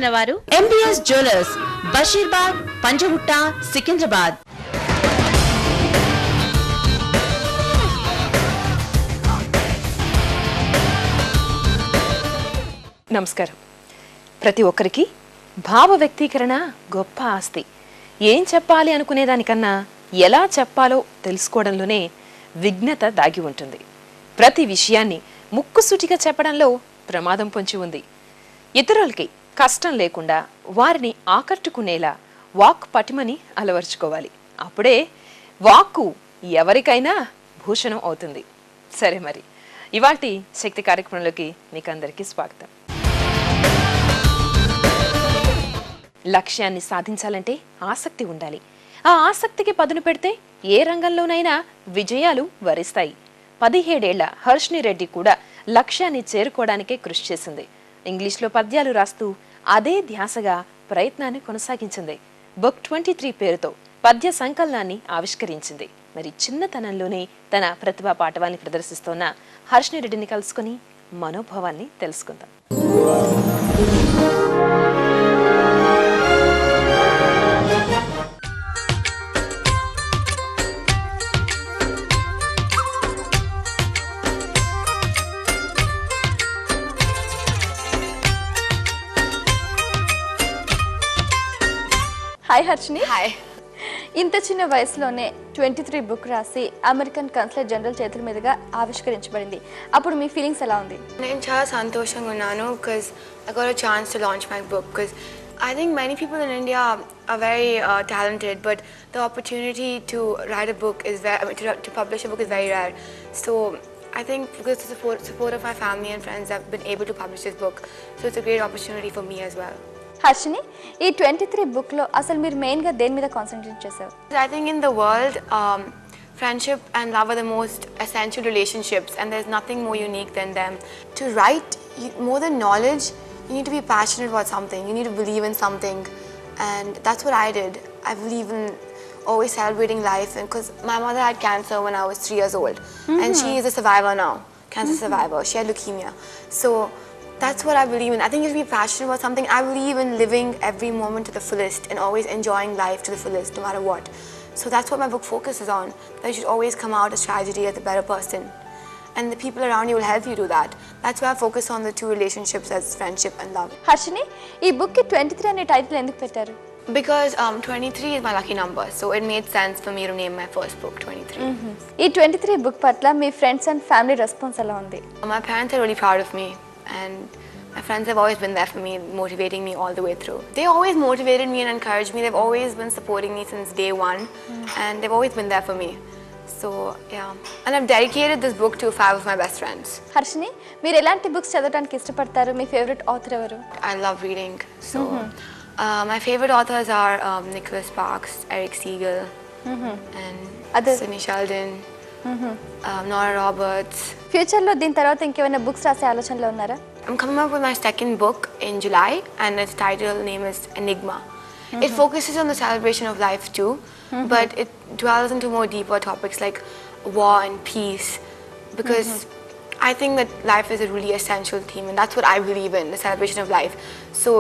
సమర్పించిన వారు MBS jewellers, Basheerbagh, Panjagutta, Secunderabad. నమస్కారం. ప్రతి ఒక్కరికి భావ వ్యక్తీకరణ గొప్ప ఆస్తి. ఏం చెప్పాలి అనుకునేదానికన్నా ఎలా చెప్పాలో తెలుసుకోవడంలోనే విఘ్నత దాగి ఉంటుంది. ప్రతి విషయాన్ని ముక్కుసూటిగా చెప్పడంలో ప్రమాదం పొంచి ఉంది. ఇతరులకి కష్టం లేకుండా వారిని ఆకట్టుకునేలా వాక్ పటిమని అలవర్చుకోవాలి. అప్పుడే వాక్కు ఎవరికైనా భూషణం అవుతుంది. సరే, మరి ఇవాల్టి శక్తి కార్యక్రమంలోకి మీకు అందరికీ స్వాగతం. లక్ష్యాన్ని సాధించాలంటే ఆసక్తి ఉండాలి. ఆ ఆసక్తికి పదును పెడితే ఏ రంగంలోనైనా విజయాలు వరిస్తాయి. 17 ఏళ్ల హర్షిని రెడ్డి కూడా లక్ష్యాన్ని చేరుకోవడానికే కృషి చేసింది. ఇంగ్లీష్లో పద్యాలు రాస్తూ అదే ధ్యాసగా ప్రయత్నాన్ని కొనసాగించింది. బుక్ 23 పేరుతో పద్య సంకలనాన్ని ఆవిష్కరించింది. మరి చిన్నతనంలోనే తన ప్రతిభా పాటవాన్ని ప్రదర్శిస్తోన్న హర్షిని రెడ్డిని కలుసుకుని మనోభావాన్ని తెలుసుకుందాం. హాయ్ హర్షిని. హాయ్. ఇంత చిన్న వయసులోనే 23 బుక్ రాసి అమెరికన్ కన్సులేట్ జనరల్ చేతుల మీదుగా ఆవిష్కరించబడింది. అప్పుడు మీ ఫీలింగ్స్ ఎలా ఉంది? నేను చాలా సంతోషంగా ఉన్నాను because I got a chance to launch my book because I think many people in India are very talented, but the opportunity to write a book is to publish a book is very rare. So I think because of the support of my family and friends, I've been able to publish this book. So it's a great opportunity for me as well. Harshini, ఈ 23 బుక్లో అసలు మీరు మెయిన్గా దేని మీద concentrate చేశారు? I think in the world, friendship and love are the most essential relationships, and there's nothing more unique than them. To write, more than knowledge, you need to be passionate about something. You need to believe in something, and that's what I did. I believe in always celebrating life, and because my mother had cancer when I was 3 years old, and she is a survivor now, cancer survivor. She had leukemia, so that's what I believe in. I think you should be passionate about something. I believe in living every moment to the fullest and always enjoying life to the fullest, no matter what. So that's what my book focuses on. That you should always come out as tragedy as a better person. And the people around you will help you do that. That's why I focus on the two relationships as friendship and love. Harshini, ఈ బుక్కి 23 అనే title ఎందుకు పెట్టారు? Because 23 is my lucky number. So it made sense for me to name my first book 23. ఈ 23 book పట్ల మీ friends and family response ఎలా ఉంది? My parents are really proud of me. And my friends have always been there for me, motivating me all the way through. They always motivated me and encouraged me. They've always been supporting me since day one, and they've always been there for me. So yeah, and I've dedicated this book to 5 of my best friends. Harshini, మీరు ఎలాంటి books చదవడానికి ఇష్టపడతారు? మీ favourite author ఎవరు? I love reading. So my favorite authors are Nicholas Sparks, Eric Siegel, and Sidney Sheldon, Nora Roberts. ఫ్యూచర్లో దీని తర్వాత ఇంకేమైనా books రాసే ఆలోచనలో ఉన్నారా? I'm coming up with my second book in July, and its title name is Enigma. It focuses on the celebration of life too, but it dwells into more deeper topics like war and peace, because I think that life is a really essential theme, and that's what I believe in, the celebration of life. So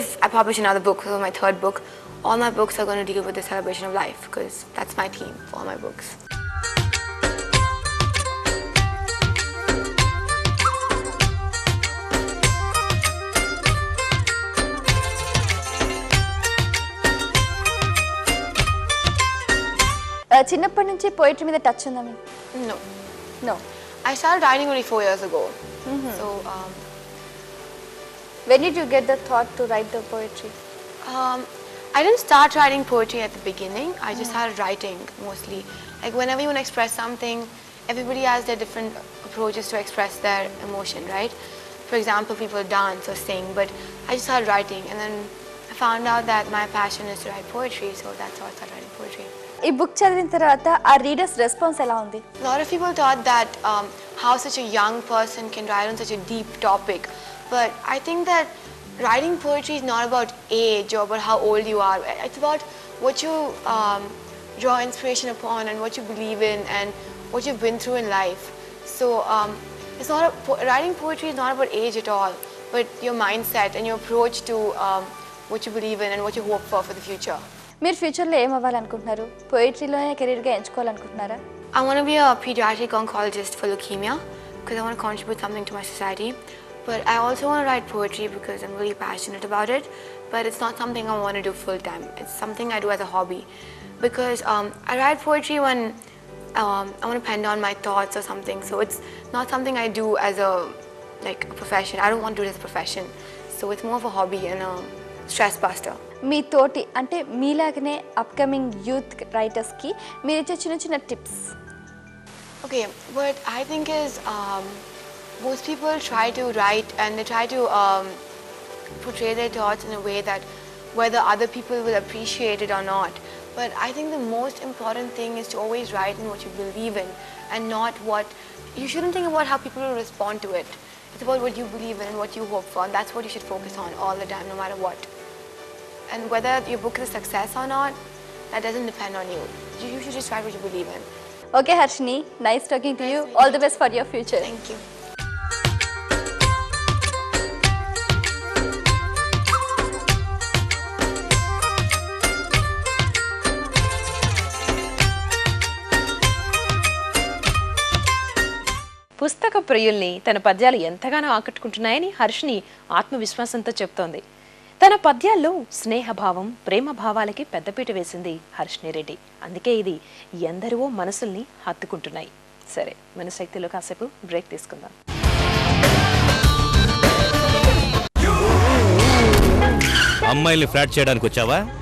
if I publish another book, so my third book, all my books are going to deal with the celebration of life, because that's my theme for all my books. చిన్నప్పటి నుంచి poetry మీద touch ఉందా మీకు? No. I started writing only 4 years ago. So when did you get the thought to write the poetry? I didn't start writing poetry at the beginning. I just started writing mostly. Like whenever you want to express something, everybody has their different approaches to express their emotion, right? For example, people dance or sing, but I just started writing, and then I found out that my passion is to write poetry, so that's how I started writing poetry. ఈ book చదివిన తర్వాత ఆ readers response ఎలా ఉంది? A lot of people thought that how such a young person can write on such a deep topic, but I think that writing poetry is not about age or about how old you are. It's about what you draw inspiration upon and what you believe in and what you've been through in life. So it's not writing poetry is not about age at all. but your mindset and your approach to what you believe in and what you hope for the future. మీరు ఫ్యూచర్లో ఏం అవ్వాలనుకుంటున్నారు? పోయిటరీలోనే కెరీర్గా ఎంచుకోవాలనుకుంటున్నారా? I want to be a pediatric oncologist for leukemia because I want to contribute something to my society. But I also want to write poetry because I'm really passionate about it. But it's not something I want to do full time. It's something I do as a hobby. Because I write poetry when I want to pen down my thoughts or something. So it's not something I do as a profession. I don't want to do it as a profession. So it's more of a hobby and a stress buster. మీ తోటి అంటే మీలాగనే upcoming youth రైటర్స్కి మీరు ఇచ్చే చిన్న చిన్న tips. Okay, what I think is most people try to write and they try to portray their thoughts in a way that whether other people will appreciate it or not. But I think the most important thing is to always write in what you believe in and not what, you shouldn't think about how people will respond to it. It's about what you believe in and what you hope for, and that's what you should focus on all the time, no matter what. And whether your book is a success or not, that doesn't depend on you. You should just write what you believe in. Okay Harshini, nice talking to you. All the best for your future. Thank you. పుస్తక ప్రియుల్ని తన పద్యాలు ఎంతగానో ఆకట్టుకుంటున్నాయని హర్షిని ఆత్మవిశ్వాసంతో చెప్తోంది. తన పద్యాల్లో స్నేహభావం, ప్రేమ భావాలకి పెద్దపీట వేసింది హర్షిని రెడ్డి. అందుకే ఇది ఎందరివో మనసుల్ని హత్తుకుంటున్నాయి. సరే, మన శక్తిలో కాసేపు బ్రేక్ తీసుకుందాం. అమ్మాయిల్ని ఫ్లాట్ చేయడానికి వచ్చావా?